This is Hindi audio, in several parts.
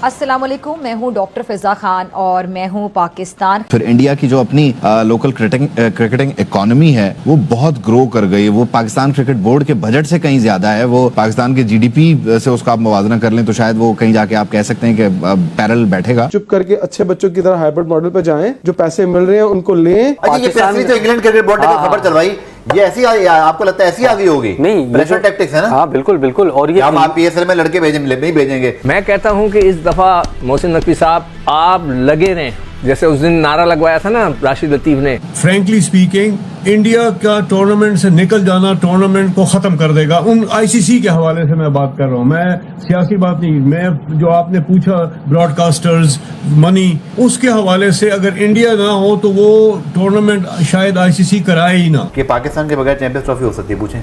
अस्सलामुअलैकुम, मैं हूँ डॉक्टर फिजा खान और मैं हूँ पाकिस्तान। फिर इंडिया की जो अपनी लोकल क्रिकेटिंग इकोनॉमी है वो बहुत ग्रो कर गई है। वो पाकिस्तान क्रिकेट बोर्ड के बजट से कहीं ज्यादा है। वो पाकिस्तान के जीडीपी से उसका आप मुवाजना कर लें तो शायद वो कहीं जाके आप कह सकते हैं कि पैरेलल बैठेगा। चुप करके अच्छे बच्चों की तरह हाइब्रिड मॉडल पे जाएं, जो पैसे मिल रहे हैं उनको लें। ये तो इंग्लैंड क्रिकेट बोर्ड ने खबर चलवाई, ये ऐसी आपको लगता है ऐसी आ गई होगी? नहीं, प्रेशर टैक्टिक्स है ना। हाँ बिल्कुल बिल्कुल। और ये हम आप पीएसएल में लड़के नहीं भेजेंगे। मैं कहता हूँ कि इस दफा मोहसिन नकवी साहब आप लगे रहें, जैसे उस दिन नारा लगवाया था ना राशिद लतीफ ने। फ्रैंकली स्पीकिंग, इंडिया का टूर्नामेंट से निकल जाना टूर्नामेंट को खत्म कर देगा। उन आईसीसी के हवाले से मैं बात कर रहा हूँ, मैं सियासी बात नहीं। मैं जो आपने पूछा ब्रॉडकास्टर्स मनी, उसके हवाले से अगर इंडिया ना हो तो वो टूर्नामेंट शायद आईसीसी कराए ही ना। कि पाकिस्तान के बगैर चैंपियंस ट्रॉफी हो सकती है? पूछें।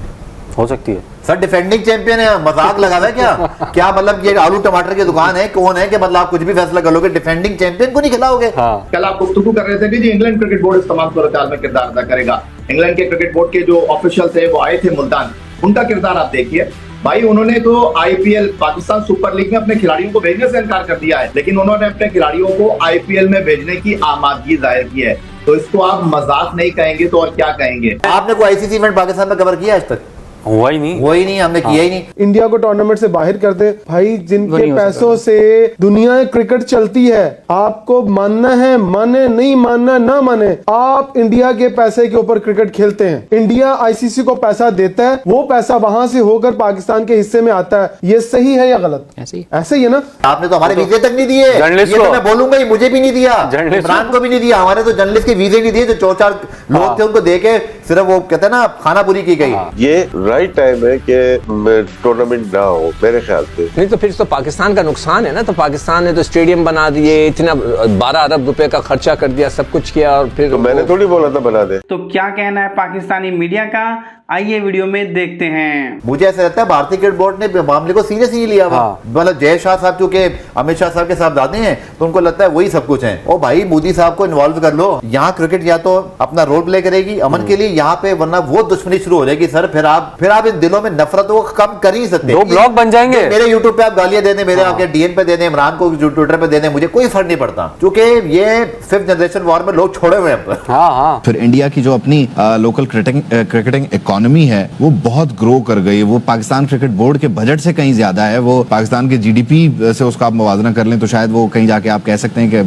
हो सकती है सर, डिफेंडिंग चैंपियन है, मजाक लगा हुआ है क्या? क्या मतलब ये आलू टमाटर की दुकान है? कौन है कि मतलब आप कुछ भी फैसला कर लोगे, डिफेंडिंग चैंपियन को नहीं खिलाओगे? हाँ। कल आप गुफ्तगू कर रहे थे कि जी इंग्लैंड क्रिकेट बोर्ड इस तमाम सूरत में किरदार अदा करेगा। इंग्लैंड के क्रिकेट बोर्ड के जो ऑफिशियल थे वो आए थे मुल्तान, उनका किरदार आप देखिए भाई। उन्होंने तो आईपीएल पाकिस्तान सुपर लीग में अपने खिलाड़ियों को भेजने से इनकार कर दिया है, लेकिन उन्होंने अपने खिलाड़ियों को आईपीएल में भेजने की आमादगी जाहिर की है। तो इसको आप मजाक नहीं कहेंगे तो और क्या कहेंगे? आपने कोई आईसीसी इवेंट पाकिस्तान में कवर किया आज तक? हुआ ही नहीं, हमने किया ही नहीं। इंडिया को टूर्नामेंट से बाहर कर दे भाई, जिनके पैसों से दुनिया क्रिकेट चलती है। आपको मानना है माने, नहीं मानना ना माने, आप इंडिया के पैसे के ऊपर क्रिकेट खेलते हैं। इंडिया आईसीसी को पैसा देता है, वो पैसा वहां से होकर पाकिस्तान के हिस्से में आता है। ये सही है या गलत? ऐसे ही है ना। आपने तो हमारे वीजे तक नहीं दिए। ये तो मैं बोलूंगा ही, मुझे भी नहीं दिया, इमरान को भी नहीं दिया। हमारे तो जर्नलिस्ट के वीजे नहीं दिए, जो 4-4 लोग थे उनको देके सिर्फ वो कहते हैं ना खाना पूरी की गई। ये राइट टाइम है कि टूर्नामेंट ना हो मेरे ख्याल से। नहीं तो फिर तो पाकिस्तान का नुकसान है ना। तो पाकिस्तान ने तो स्टेडियम बना दिए, इतना 12 अरब रुपए का खर्चा कर दिया, सब कुछ किया, और फिर तो मैंने थोड़ी बोला था बना दे। तो क्या कहना है पाकिस्तानी मीडिया का, आइए वीडियो में देखते हैं। मुझे ऐसा लगता है भारतीय क्रिकेट बोर्ड ने मामले को सीरियस नहीं लिया। मतलब जय शाह साहब चूंकि अमित शाह साहब के साहबजादे हैं तो उनको लगता है वही सब कुछ है। ओ भाई, मोदी साहब को इन्वॉल्व कर लो। यहाँ क्रिकेट या तो अपना रोल प्ले करेगी अमन के लिए यहाँ पे, वरना वो दुश्मनी शुरू हो जाएगी सर। फिर आप इन दिलों में नफरतों को कम कर ही सकते। 2 ब्लॉक बन जाएंगे। मेरे यूट्यूब पे आप गालियां दे दें, मेरे आपके डीएन पे दे दें, इमरान को ट्विटर पे दे दें, मुझे कोई फर्क नहीं पड़ता, क्योंकि ये 5th जनरेशन वॉर में लोग छोड़े हुए हैं। फिर इंडिया की जो अपनी लोकल क्रिकेटिंग इकोनॉमी है वो बहुत ग्रो कर गई है। वो पाकिस्तान क्रिकेट बोर्ड के बजट से कहीं ज्यादा है। वो पाकिस्तान के जीडीपी से उसका आप मुवाजना कर लें तो शायद वो कहीं जाके आप कह सकते हैं कि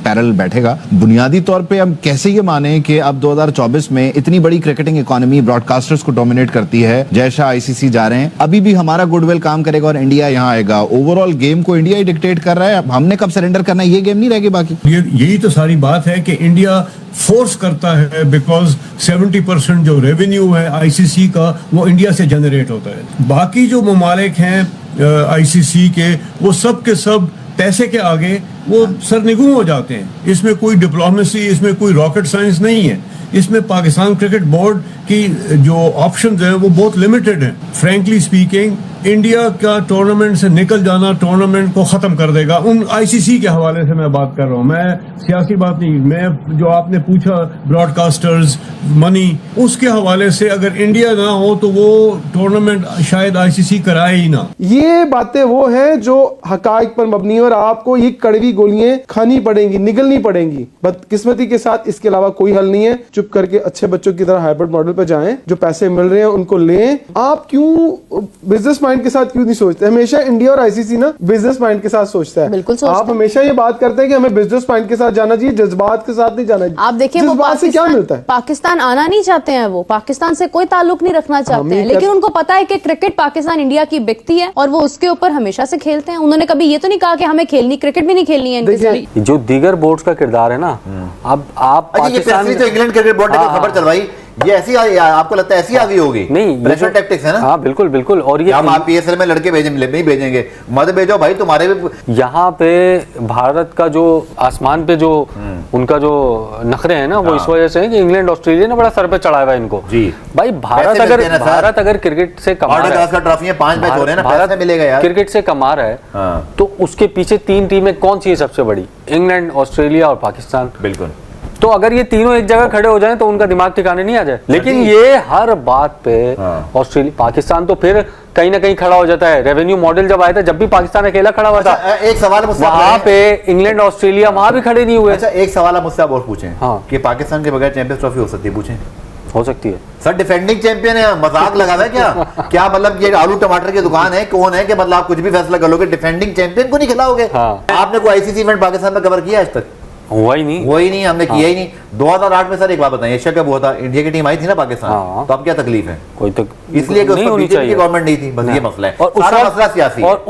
पैरेलल बैठेगा। बुनियादी तौर पे हम कैसे ये माने कि अब 2024 में इतनी बड़ी क्रिकेटिंग इकोनॉमी ब्रॉडकास्टर्स को डोमिनेट करती है। जय शाह आईसीसी जा रहे हैं, अभी भी हमारा गुडविल काम करेगा और इंडिया यहाँ आएगा। ओवरऑल गेम को इंडिया ही डिक्टेट कर रहा है। हमने कब सरेंडर करना है, ये गेम नहीं रहेगी बाकी। यही तो सारी बात है कि इंडिया फोर्स करता है, बिकॉज 70% जो रेवेन्यू है आईसीसी का वो इंडिया से जनरेट होता है। बाकी जो ममालिक हैं आईसीसी के, वो सब के सब पैसे के आगे वो सरनिगू हो जाते हैं। इसमें कोई डिप्लोमेसी, इसमें कोई रॉकेट साइंस नहीं है। इसमें पाकिस्तान क्रिकेट बोर्ड की जो ऑप्शंस हैं वो बहुत लिमिटेड हैं। फ्रैंकली स्पीकिंग, इंडिया का टूर्नामेंट से निकल जाना टूर्नामेंट को खत्म कर देगा। उन आईसीसी के हवाले से मैं बात कर रहा हूँ, मैं सियासी बात नहीं। मैं जो आपने पूछा ब्रॉडकास्टर्स मनी, उसके हवाले से अगर इंडिया ना हो तो वो टूर्नामेंट शायद आईसीसी कराए ही ना। ये बातें वो हैं जो हकाइक पर मबनी, और आपको ये कड़वी गोलियां खानी पड़ेंगी, निगलनी पड़ेंगी। बदकिस्मती के साथ इसके अलावा कोई हल नहीं है। चुप करके अच्छे बच्चों की तरह हाइब्रिड मॉडल पे जाएं, जो पैसे मिल रहे हैं उनको लें। आप क्यों बिजनेस माइंड के साथ क्यों नहीं सोचते? हमेशा इंडिया और आईसीसी ना बिजनेस माइंड के साथ सोचता है। बिल्कुल सोचता आप हमेशा ये बात करते हैं कि हमें बिजनेस माइंड के साथ जाना चाहिए, जज्बात के साथ नहीं जाना चाहिए। आप देखिए, वो जज्बात से क्या मिलता है? पाकिस्तान आना नहीं चाहते हैं, वो पाकिस्तान से कोई ताल्लुक नहीं रखना चाहते हैं, लेकिन उनको पता है कि क्रिकेट पाकिस्तान इंडिया की बिकती है और वो उसके ऊपर हमेशा से खेलते हैं। उन्होंने कभी ये तो नहीं कहा कि हमें खेलनी क्रिकेट भी नहीं खेलनी है इनके साथ। जो दीगर बोर्ड्स का किरदार है ना, अब आप पाकिस्तान तो इंग्लैंड क्रिकेट बोर्ड ने खबर चलवाई, ये ऐसी आपको लगता है ऐसी आ गई होगी? नहीं, प्रेशर टैक्टिक्स है ना। हाँ बिल्कुल बिल्कुल। और ये हम आप पीएसएल में लड़के नहीं भेजेंगे, मत भेजो भाई, तुम्हारे भी यहाँ पे भारत का जो आसमान पे जो उनका जो नखरे हैं ना, वो इस वजह से है कि इंग्लैंड ऑस्ट्रेलिया ने बड़ा सर पे चढ़ाया हुआ है इनको जी। भाई भारत अगर क्रिकेट से कमा रहा है, ट्रॉफी 5 मैच हो रहे हैं ना, पैसा मिलेगा यार। क्रिकेट से कमा रहा है तो उसके पीछे 3 टीमें कौन सी है सबसे बड़ी? इंग्लैंड, ऑस्ट्रेलिया और पाकिस्तान। बिल्कुल। तो अगर ये तीनों एक जगह खड़े हो जाएं तो उनका दिमाग ठिकाने नहीं आ जाए। लेकिन ये हर बात पे ऑस्ट्रेलिया, पाकिस्तान तो फिर कहीं ना कहीं खड़ा हो जाता है। रेवेन्यू मॉडल जब आया था, जब भी पाकिस्तान अकेला खड़ा हुआ था, एक सवाल वहां पे इंग्लैंड ऑस्ट्रेलिया वहां भी खड़े नहीं हुए। अच्छा, एक सवाल आप मुझसे और पूछें कि पाकिस्तान के बगैर चैंपियंस ट्रॉफी हो सकती है? पूछें। हो सकती है सर, डिफेंडिंग चैंपियन है, मजाक लगा है क्या? क्या मतलब ये आलू टमाटर की दुकान है, कौन है कि मतलब आप कुछ भी फैसला कर लोगे, डिफेंडिंग चैंपियन को नहीं खिलाओगे? आपने कोई आईसीसी इवेंट पाकिस्तान में कवर किया आज तक? हुआ ही नहीं, हमने किया ही नहीं। 2008 में सर एक बात बताएं, एशिया कप हुआ था, इंडिया की टीम आई थी ना पाकिस्तान, तो अब क्या तकलीफ है? कोई तो इसलिए कि उसमें बीजेपी की गवर्नमेंट नहीं थी, बस ये मसला है। और सारा मसला सियासी है। और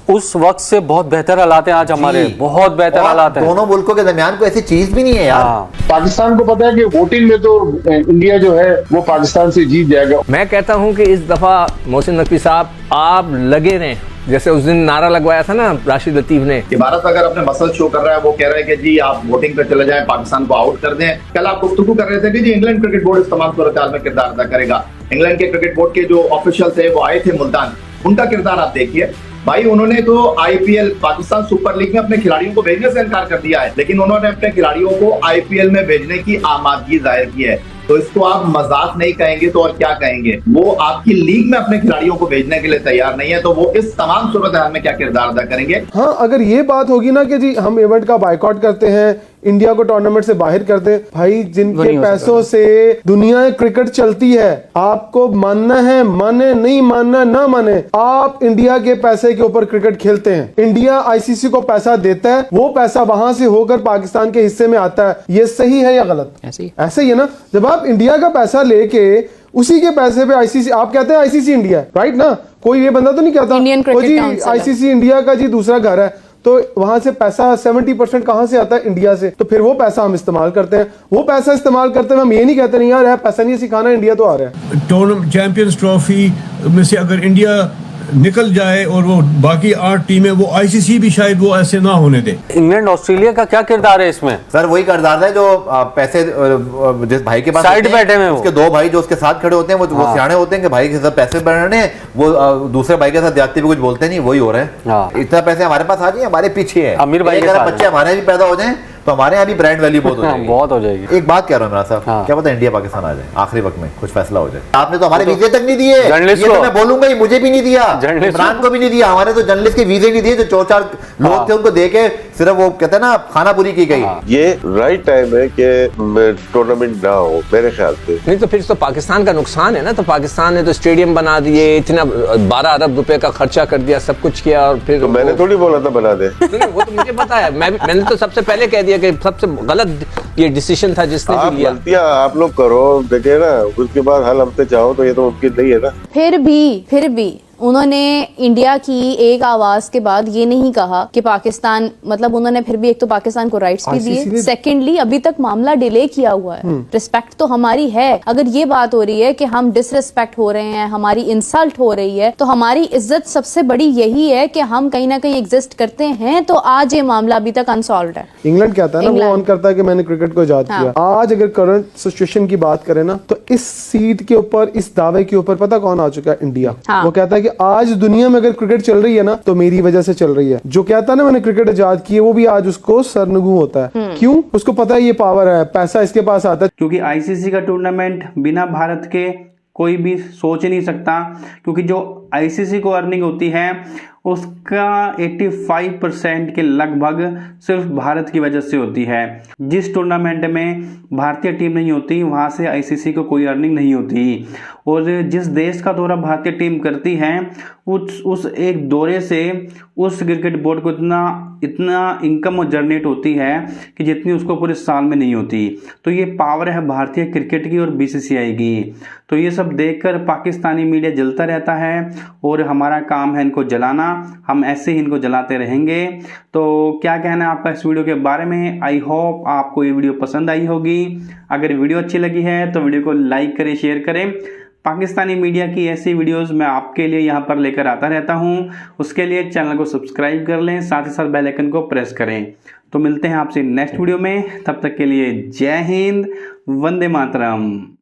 उस वक्त से बहुत बेहतर हालात हैं आज हमारे, बहुत बेहतर हालात हैं। दोनों मुल्कों के दरमियान कोई ऐसी चीज भी नहीं है यार। पाकिस्तान को पता है कि वोटिंग में तो इंडिया जो है वो पाकिस्तान से जीत जाएगा। मैं कहता हूं कि इस दफा मोहसिन नकवी साहब आप लगे रहें, जैसे उस दिन नारा लगवाया था ना राशिद लतीफ ने कि भारत अगर अपने मसल शो कर रहा है, वो कह रहा है कि जी आप वोटिंग पे चले जाएं, पाकिस्तान को आउट कर दें। कल आप गुफ्तगू कर रहे थे कि जी इंग्लैंड क्रिकेट बोर्ड इस तमाम सूरत-ए-हाल में किरदार अदा करेगा। इंग्लैंड के क्रिकेट बोर्ड के जो ऑफिशियल थे वो आए थे मुल्तान, उनका किरदार आप देखिए भाई। उन्होंने तो आईपीएल पाकिस्तान सुपर लीग में अपने खिलाड़ियों को भेजने से इनकार कर दिया है, लेकिन उन्होंने अपने खिलाड़ियों को आईपीएल में भेजने की आमादगी जाहिर की है। तो इसको आप मजाक नहीं कहेंगे तो और क्या कहेंगे? वो आपकी लीग में अपने खिलाड़ियों को भेजने के लिए तैयार नहीं है, तो वो इस तमाम सूरत-ए-हाल में क्या किरदार अदा करेंगे? हाँ, अगर ये बात होगी ना कि जी हम इवेंट का बायकॉट करते हैं, इंडिया को टूर्नामेंट से बाहर करते हैं, भाई जिनके पैसों से दुनिया क्रिकेट चलती है, आपको मानना है माने, नहीं मानना ना माने, आप इंडिया के पैसे के ऊपर क्रिकेट खेलते हैं। इंडिया आईसीसी को पैसा देता है, वो पैसा वहां से होकर पाकिस्तान के हिस्से में आता है। ये सही है या गलत? ऐसे ही है ना। जब आप इंडिया का पैसा लेके उसी के पैसे पे आईसीसी, आप कहते हैं आईसीसी इंडिया, राइट ना? कोई ये बंदा तो नहीं कहता जी आईसीसी इंडिया का जी दूसरा घर है, तो वहां से पैसा 70% कहां से आता है? इंडिया से। तो फिर वो पैसा हम इस्तेमाल करते हैं। वो पैसा इस्तेमाल करते हुए हम ये नहीं कहते नहीं यार पैसा नहीं सिखाना, इंडिया तो आ रहा है। टूर्नामेंट चैंपियंस ट्रॉफी में से अगर इंडिया निकल जाए और वो बाकी 8 टीमें, वो आईसीसी भी शायद वो ऐसे ना होने दे। इंग्लैंड ऑस्ट्रेलिया का क्या किरदार है इसमें? सर वही किरदार है जो पैसे जिस भाई के पास साइड बैठे हैं, उसके दो भाई जो उसके साथ खड़े होते हैं, वो सियाने होते हैं कि भाई के साथ पैसे बढ़ने, वो दूसरे भाई के साथ जाते हुए कुछ बोलते नहीं, वही हो रहे हैं। इतना पैसे हमारे पास आ जाए, हमारे पीछे है अमीर भाई, बच्चे हमारे भी पैदा हो जाए तो हमारे यहाँ भी ब्रांड वैल्यू बहुत हो जाएगी। एक बात कह रहा हूँ मेरा साहब, क्या पता इंडिया पाकिस्तान आ जाए आखिरी वक्त में कुछ फैसला हो जाए। आपने तो हमारे वीजे तक नहीं दिए, ये तो मैं बोलूंगा ही, मुझे भी नहीं दिया, इमरान को भी नहीं दिया, हमारे तो जर्नलिस्ट के वीजे नहीं दिए, जो 4-4 लोग थे उनको देके सिर्फ वो कहते हैं ना खाना पूरी की गई। ये राइट टाइम है कि टूर्नामेंट ना हो मेरे ख्याल से। नहीं तो फिर तो पाकिस्तान का नुकसान है ना। तो पाकिस्तान ने तो स्टेडियम बना दिए, इतना 12 अरब रुपए का खर्चा कर दिया, सब कुछ किया, और फिर तो मैंने थोड़ी बोला था बना दे। वो तो मुझे पता है, मैंने तो सबसे पहले कह दिया कि सबसे गलत ये डिसीजन था जिसने भी लिया। गलतियां आप लोग करो, देखे ना, उसके बाद हल हमसे चाहो तो ये तो मुमकिन नहीं है ना। फिर भी उन्होंने इंडिया की एक आवाज के बाद ये नहीं कहा कि पाकिस्तान, मतलब उन्होंने फिर भी एक तो पाकिस्तान को राइट्स भी दिए, सेकेंडली अभी तक मामला डिले किया हुआ है। रिस्पेक्ट तो हमारी है। अगर ये बात हो रही है कि हम डिसरिस्पेक्ट हो रहे हैं, हमारी इंसल्ट हो रही है, तो हमारी इज्जत सबसे बड़ी यही है कि हम कहीं ना कहीं एग्जिस्ट करते हैं। तो आज ये मामला अभी तक अनसॉल्व है। इंग्लैंड कहता है ना, वो ऑन करता है कि मैंने क्रिकेट को इजाद किया। आज अगर करंट सिचुएशन की बात करें ना, तो इस सीट के ऊपर, इस दावे के ऊपर पता कौन आ चुका है? इंडिया। वो कहता है कि आज दुनिया में अगर क्रिकेट चल रही है ना, तो मेरी वजह से चल रही है। जो कहता है ना मैंने क्रिकेट इजाद की है, वो भी आज उसको सरनगू होता है। क्यों? उसको पता है ये पावर है, पैसा इसके पास आता है। क्योंकि आईसीसी का टूर्नामेंट बिना भारत के कोई भी सोच ही नहीं सकता, क्योंकि जो आईसीसी को अर्निंग होती है उसका 85% के लगभग सिर्फ भारत की वजह से होती है। जिस टूर्नामेंट में भारतीय टीम नहीं होती वहां से आईसीसी को कोई अर्निंग नहीं होती, और जिस देश का दौरा भारतीय टीम करती है उस एक दौरे से उस क्रिकेट बोर्ड को इतना इनकम जनरेट होती है कि जितनी उसको पूरे साल में नहीं होती। तो ये पावर है भारतीय क्रिकेट की और बीसीसीआई की। तो ये सब देखकर पाकिस्तानी मीडिया जलता रहता है और हमारा काम है इनको जलाना। हम ऐसे ही इनको जलाते रहेंगे। तो क्या कहना है आपका इस वीडियो के बारे में? आई होप आपको ये वीडियो पसंद आई होगी। अगर वीडियो अच्छी लगी है तो वीडियो को लाइक करें, शेयर करें। पाकिस्तानी मीडिया की ऐसी वीडियोस मैं आपके लिए यहाँ पर लेकर आता रहता हूँ। उसके लिए चैनल को सब्सक्राइब कर लें, साथ ही साथ बेल आइकन को प्रेस करें। तो मिलते हैं आपसे नेक्स्ट वीडियो में, तब तक के लिए जय हिंद, वंदे मातरम।